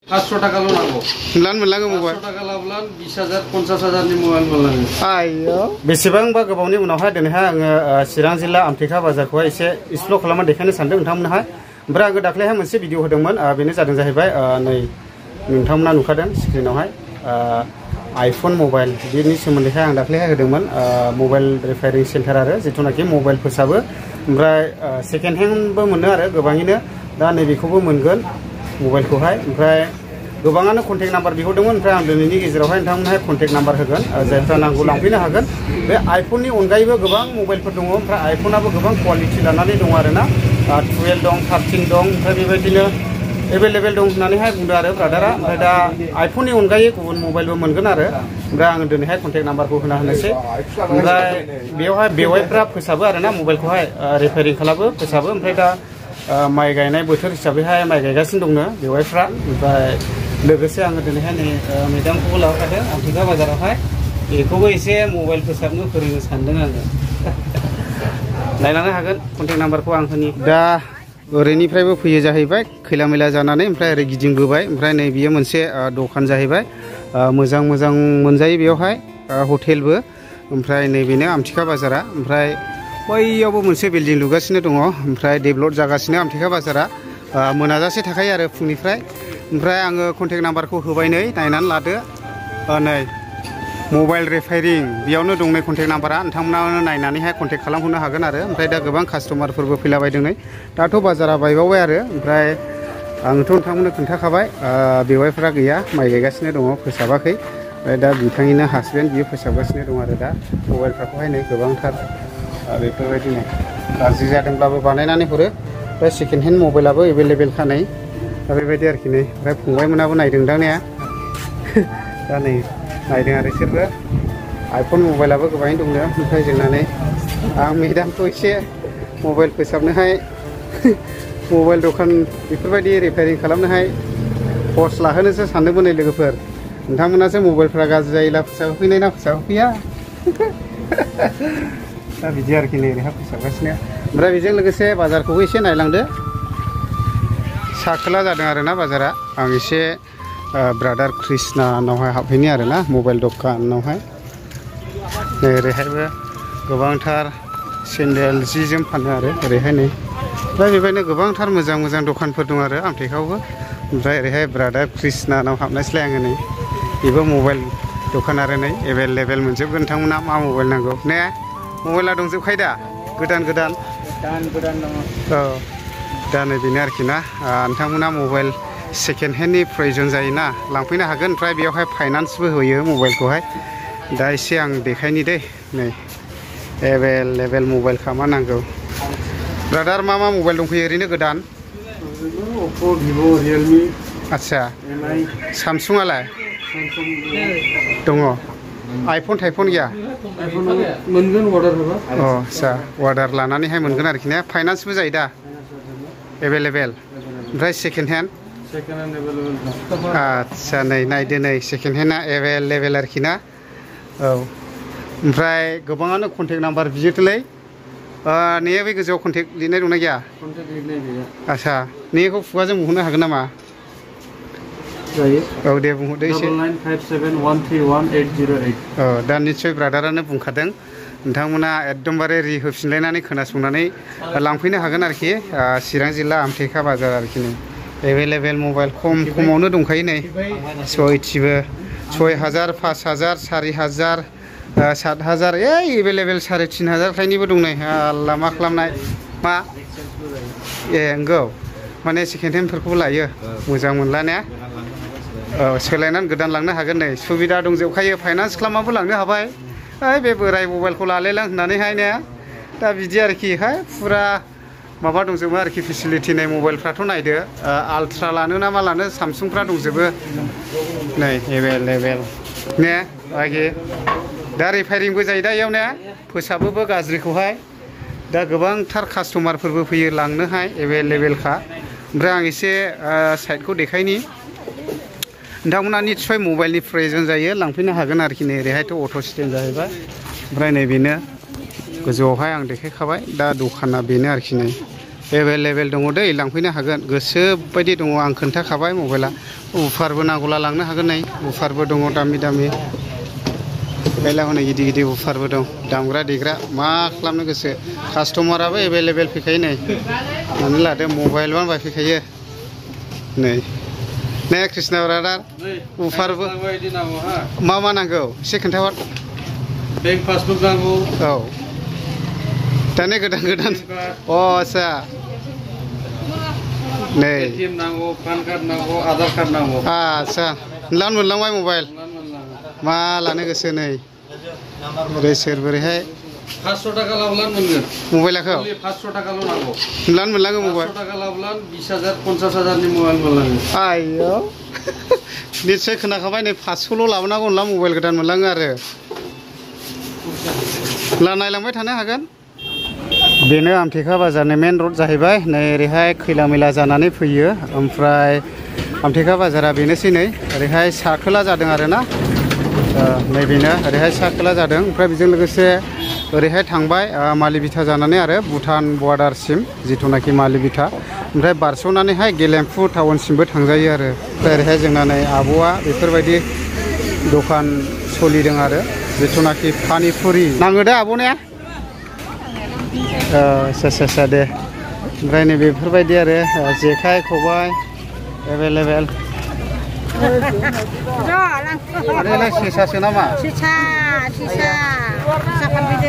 500 टाकाल' नांगौ लान मोनलाङो मबाइल 500 टाका लाब्ला 20,000 50,000 नि मबाइल मोनलाङो आयो बेसेबांबा गोबावनि उनावहाय दिनैहाय आङो चिरां जिल्ला आमथेखा बाजारखौहाय एसे एक्सप्लर खालामना देखायनो सानदों नोंथांमोनहाय ओमफ्राय आङो दाख्लैहाय मोनसे भिडिअ होदोंमोन बेनो जादों जाहैबाय नै नोंथांमोना नुखादों स्क्रिनावहाय आइफन मबाइल बेनि सोमोन्दैहाय आं दाख्लैहाय होदोंमोन मबाइल रिपेयारिं सेन्टार आरो जिथुनाखि मबाइल फोसाबो ओमफ्राय सेकेन्ड हेन्डबो मोनो आरो गोबाङैनो दा नैबेखौबो मोनगोन मबाइलखौहाय ओमफ्राय गोबाङानो कन्टेक्ट नाम्बार बिहरदोंमोन ओमफ्राय आं दिनैनि गेजेरावहाय नोंथांमोनहाय कन्टेक्ट नाम्बार होगोन जायफ्रा नांगौ लांफैनो हागोन बे आइफननि अनगायैबो गोबां मबाइलफोर दङ ओमफ्राय आइफनाबो गोबां क्वालिटि लानानै दङ आरोना 12 दं 13 दं ओमफ्राय बेबायदिनो एभेलेबेल दं होननानैहाय बुंदों आरो ब्रादारा ओमफ्राय दा आइफननि अनगायै गुबुन मबाइलबो मोनगोन आरो ओमफ्राय आङो दिनैहाय कन्टेक्ट नाम्बारखौ होना होनोसै ओमफ्राय बेवहाय बेवाइफ्रा फोसाबो आरोना मबाइलखौहाय रिपेयारिं खालामो फोसाबो ओमफ्राय दा माइ गायनाय बोथोर हिसाबैहाय माइ गायगासिनो दंनो बेवाइफ्रा ओमफ्राय लोगोसे आङो दिनैहाय नै मेदामखौबो लाबोखादों आमथेखा बाजारावहाय बेखौबो एसे मबाइल फोसाबनो फोरोंनो सानदों आङो नायलांनो हागोन कन्टेक्ट नाम्बारखौ आं होनि दा ओरैनिफ्रायबो फैयो जाहैबाय खैला मैला जानानै ओमफ्राय ओरै गिदिंबोबाय ओमफ्राय नै बियो मोनसे दखान जाहैबाय मोजां मोजां मोनजायो बेयावहाय हटेलबो ओमफ्राय नैबेनो आमथेखा बाजारा ओमफ्राय बैयावबो मोनसे बिल्डिं लुगासिनो दङ ओमफ्राय डेभेलप जागासिनो आमथेखा बाजारा मोनाजासे थाखायो आरो फुंनिफ्राय ओमफ्राय आङो कन्टेक्ट नाम्बारखौ होबाय नै नायनानै लादो नै मबाइल रिपेयारिं बेयावनो दं नै कन्टेक्ट नाम्बारा नोंथांमोनानो नायनानैहाय कन्टेक्ट खालामहरनो हागोन आरो ओमफ्राय दा गोबां कास्टमारफोरबो फैलाबायदों नै दाथ' बाजारा बायबावबाय आरो ओमफ्राय आंथ' नोंथांमोननो खोन्थाखाबाय बेवाइफ्रा गैया माइ गायगासिनो दङ फोसाबाखै ओमफ्राय दा बिथांनिनो हासबेन्ड बियो फोसाबगासिनो दं आरो दा मबाइलफ्राखौहाय नै गोबांथार बेफोरबायदिनो गाज्रि जादोंब्लाबो बानायनानै हरो ओमफ्राय सेकेन्ड हेन्ड मबाइलाबो एभेलेबेलखा नै दा बेबायदि आरोखि नै ओमफ्राय फंबायमोनाबो नायदों दां ने दा नै नायदों आरो बिसोरबो आइफन मबाइलाबो गोबाङैनो दंनो ओमफ्राय जोंना नै आं मेदामखौ एसे मबाइल फोसाबनोहाय मबाइल दखान बेफोरबायदि रिपेयारिं खालामनोहाय कर्स लाहोनोसो सानदोंमोन नै लोगोफोर नोंथांमोनासो मबाइलफ्रा गाज्रि जायोब्ला फोसाबहोफैनाय ना फोसाबहोफैया दा बिदि आरोखि नै ओरैहाय फोसाबगासिनो ओमफ्राय बेजों लोगोसे बाजारखौबो एसे नायलांदो साखोला जादों आरोना बाजारा आं एसे ब्रादार कृष्णानावहाय हाबहैनि आरोना मबाइल दखानावहाय नै ओरैहायबो गोबांथार सेन्देल जि जोम फानो आरो ओरैहाय नै ओमफ्राय बेबायदिनो गोबांथार मोजां मोजां दखानफोर दं आरो आमथेखायावबो ओमफ्राय ओरैहाय ब्रादार कृष्णानाव हाबनायसैलाय आङो नै बेबो मबाइल दखान आरो नै एभेलेबेल मोनजोबगोन नोंथांमोना मा मबाइल नांगौ ने मबाइला दंजोबखायो दा गोदान दङ औ दा नै बेनो आरोखि ना नोंथांमोना मबाइल सेकेन्ड हेन्डनि प्रयजन जायोना लांफैनो हागोन ओमफ्राय बेयावहाय फाइनान्सबो होयो मबाइलखौहाय दा एसे आं देखायनि दे नै एभेलेबेल मबाइलखा मा नांगौ ब्रादार मा मा मबाइल दंफैयो ओरैनो गोदान अप्पो भिभ' रियेलमि आच्छा सामसुंआलाय दङ आइफन थाइफन गैया मोनगोन अर्डार होबा आच्छा अर्डार लानानैहाय मोनगोन आरोखि ने फाइनान्सबो जायो दा एभेलेबेल ओमफ्राय सेकेन्ड हेन्ड आच्छा नै नायदो नै सेकेन्ड हेन्डआ एभेलेबेल आरोखि ना औ ओमफ्राय गोबाङानो कन्टेक्ट नाम्बार बियोथोलै नैया बे गोजौआव कन्टेक्ट लिरनाय दंना गैया आच्छा नैखौ खुगाजों बुंहरनो हागोन नामा औ दे बुंहरदो एसे 9957131808 औ दा निस्सय ब्रादारानो बुंखादों नोंथांमोना एकदमबारे रिहोफिनलायनानै खोनासंनानै लांफैनो हागोन आरोखि चिरां जिल्ला आमथेखा बाजार आरोखि नै एभेलेबेल मबाइल खमावनो दंखायो नै सयथिबो 6000 5000 4000 7000 एभेलेबेल 3500 फ्रायनिबो दं नै आल्ला मा खालामनाय मा नंगौ माने सेकेन्ड हेन्डफोरखौबो लायो मोजां मोनला ने औ सोलायनानै गोदान लांनो हागोन नै सुबिदा दंजोबखायो फाइनान्स खालामनाबो लांनो हाबाय बे बोराय मबाइलखौ लालायलां होननानैहाय ने दा बिदि आरोखि फुरा माबा दंजोबो आरोखि फेसिलिटि नै मबाइलफ्राथ' नायदो आल्ट्रा लानो ना मा लानो सामसुंफ्रा दंजोबो नै एभेलेबेल ने आगे दा रिपेयारिंबो जायो दा इयाव ने फोसाबोबो गाज्रिखौहाय दा गोबांथार कास्टमारफोरबो फैयो लांनोहाय एभेलेबेलखा ओमफ्राय आं एसे साइडखौ देखायनि नोंथांमोना निस्सय मबाइलनि प्रयजन जायो लांफैनो हागोन आरोखि नै ओरैहायथ' अट' स्टेन्ड जाहैबाय ओमफ्राय नै बेनो गोजौआवहाय आं देखायखाबाय दा दखाना बेनो आरोखि नै एभेलेबेल दङ दै लांफैनो हागोन गोसो बायदि दङ आं खोन्थाखाबाय मबाइला उफारबो नांगौला लांनो हागोन नै उफारबो दङ दामि दामि बेला हनै गिदिर गिदिर उफारबो दं दामग्रा देग्रा मा खालामनो गोसो कास्टमाराबो एभेलेबेल फैखायो नै मानो लादो मबाइलबानो बायफैखायो नै ने कृष्ण ब्रादार उफारबो मा मा नांगौ एसे खोन्थाहर बेंक पासबुक नांगौ औ दाने गोदान गोदान अ आच्छा नै एटिएम नांगौ पान कार्ड नांगौ आधार कार्ड नांगौ आच्छा लान मोनलांबाय मबाइल मा लानो गोसो नै ओरै सोरबोरैहाय 500 टाका लाब्लानो मोनगोन मबाइलखौ 500 टाकाल' नांगौ लान मोनलाङो मबाइल 500 टाका लाब्लानो 20,000 50,000 नि मबाइल मोनलाङो आयौ निश्चय खोनाखाबाय नै 500ल' लाबोनांगौ होनला मबाइल गोदान मोनलाङो आरो नायलांबाय थानो हागोन बेनो आमथेखा बाजारनि मेन रड जाहैबाय नै ओरैहाय खैला मैला जानानै फैयो ओमफ्राय आमथेखा बाजारा बेनोसै नै ओरैहाय साखोला जादों आरोना नैबेनो ओरैहाय साखोला जादों ओमफ्राय बेजों लोगोसे ओरैहाय थांबाय मालिबिथा जानानै आरो भुटान बर्डारसिम जिथुनाखि मालिबिथा ओमफ्राय बारस'नानैहाय गेलेमफु टाउनसिमबो थांजायो आरो ओमफ्राय ओरैहाय जोंना नै आब'आ बेफोरबायदि दखान सोलिदों आरो जिथुनाखि पानिपुरि नाङो दा आब'ने आच्छा दे ओमफ्राय नै बेफोरबायदि आरो जेखाइ खबाइ एभेलेबेल ओरैलाय सेसासो नामा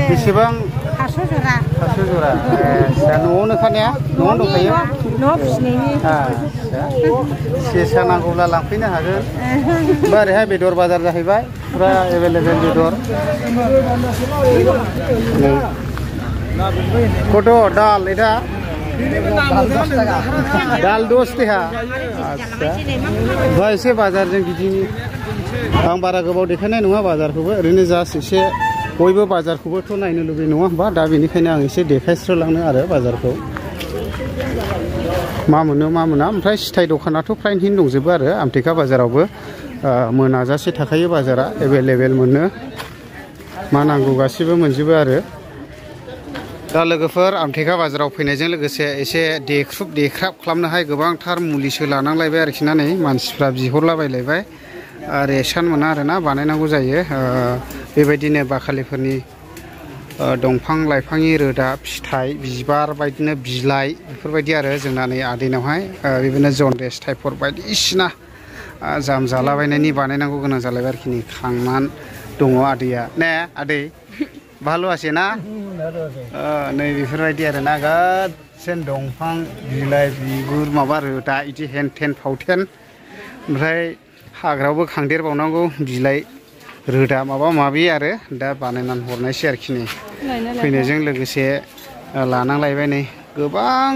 बेसेबां 500 जरा न'आवनो खानाया न'आवनो दंखायो सेसा नांगौब्ला लांफैनो हागोन ओमफ्राय ओरैहाय बेदर बाजार जाहैबाय फुरा एभेलेबेल बेदर कत दाल एटा दाल 10 टाका आच्छा एसे बाजारजों गिदिंनि आं बारा गोबाव देखायनाय नङा बाजारखौबो ओरैनो जास्ट एसे बयबो बाजारखौबोथ' नायनो लुबैयो नङा होमबा दा बेनिखायनो आं एसे देखायस्रोलांनो आरो बाजारखौ मा मोनो मा मोना ओमफ्राय सिथाइ दखानाथ' फ्रायनो दंजोबो आरो आमथेखा बाजारावबो मोनाजासे थाखायो बाजारा एभेलेबेल मोनो मा नांगौ गासिबो मोनजोबो आरो दा लोगोफोर आमथेखा बाजाराव फैनायजों लोगोसे एसे देख्रुब देख्राब खालामनोहाय गोबांथार मुलिसो लानांलायबाय आरोखि ना नै मानसिफ्रा बिहरलाबायलायबाय रेसन मोना आरोना बानायनांगौ जायो बेबायदिनो बाखालिफोरनि दंफां लाइफांनि रोदा फिथाइ बिबार बायदिनो बिलाइ बेफोरबायदि आरो जोंना नै आदैनावहाय बेबायदिनो जनडेस टाइफड बायदिसिना जाम जालाबायनायनि बानायनांगौ गोनां जालायबाय आरोखि नै खांनानै दङ आदैया ने आदै भालो आसे ना नै बेफोरबायदि आरोना गासिन दंफां बिलाइ बिगुर माबा रोदा इदि हेन टेन फावथेन ओमफ्राय हाग्रायावबो खांदेरबावनांगौ बिलाइ रोदा माबा माबि आरो दा बानायनानै हरनायसै आरोखि नै फैनायजों लोगोसे लानांलायबाय नै गोबां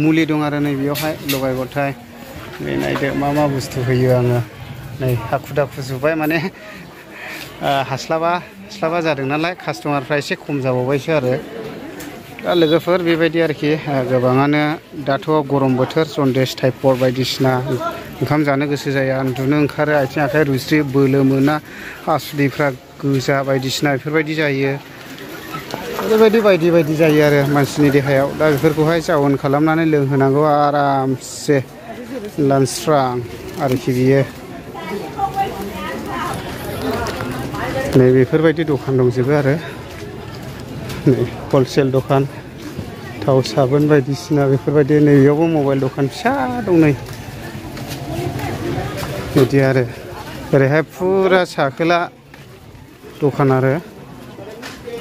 मुलि दं आरो नै बेयावहाय लगाय गथाय नै नायदो मा मा बुस्थु होयो आङो नै हाखु दाखु जुबाय माने हास्लाबा जादों नालाय कास्टमारफ्रा एसे खम जाबावबायसो आरो दा लोगोफोर बेबायदि आरोखि गोबाङानो दाथ' गरम बोथोर जनडेस टाइफड बायदिसिना ओंखाम जानो गोसो जाया उन्दुनो ओंखारो आथिं आखाइ रुस्रि बोलो मोना हासुदैफ्रा गोजा बायदिसिना बेफोरबायदि जायो ओरैबायदि बायदि जायो आरो मानसिनि देहायाव दा बेफोरखौहाय जाउन खालामनानै लोंहोनांगौ आरामसे लानस्रां आरोखि बियो नै बेफोरबायदि दखान दंजोबो आरो नै हलसेल दखान थाव साबोन बायदिसिना बेफोरबायदि नैबेयावबो मबाइल दखान फिसा दं नै बिदि आरो ओरैहाय फुरा साखोला दखान आरो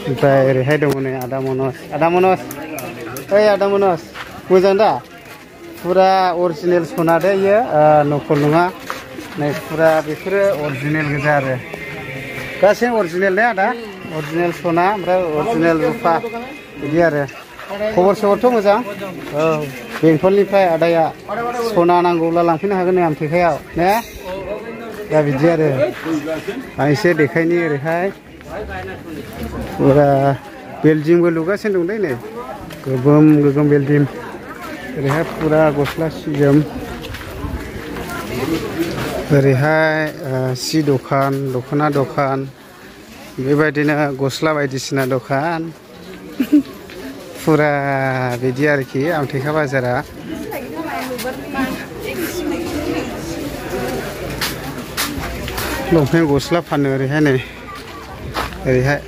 ओमफ्राय ओरैहाय दङ नै आदा मनज ओइ आदा मनज मोजां दा फुरा अरिजिनेल सना दे इयो नकल नङा नै फुरा बेफोरो अरिजिनेल गोजा आरो गासैबो अरिजिनेल ने आदा अरिजिनेल सना ओमफ्राय अरिजिनेल रुपा बिदि आरो खबर सबरथ' मोजां औ बेंटलनिफ्राय आदाया सना नांगौब्ला लांफैनो हागोन नै आमथेखायाव ने दा बिदि आरो आं एसे देखायनि ओरैहाय फुरा बिल्डिंबो लुगासिनो दं दै नै गोगोम बिल्डिं ओरैहाय फुरा गस्ला सि जोम ओरैहाय सि दखान दख'ना दखान बेबायदिनो गस्ला बायदिसिना दखान फुरा बिदि आरोखि आमथेखा बाजारा लंपेन्ट गस्ला फानो ओरैहाय नै ओरैहाय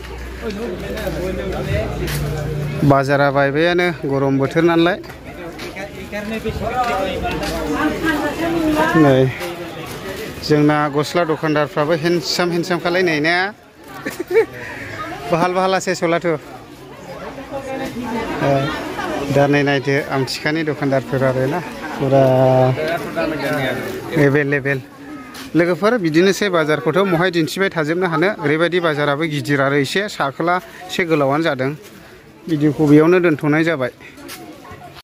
बाजारा बायबायानो गरम बोथोर नालाय नै जोंना गस्ला दखानदारफ्राबो हेन्डसाम खालायनाय ना बहाल बहालासे सलाथ' दा नै नायदो आमथिखानि दखानदारफोर आरोना फुरा एभेलेबेल लोगोफोर बिदिनोसै बाजारखौथ' महाय दिन्थिबाय थाजोबनो हानो ओरैबायदि बाजाराबो गिदिर आरो एसे साखोला एसे गोलावानो जादों भिडिअखौ बेयावनो दोनथ'नाय जाबाय।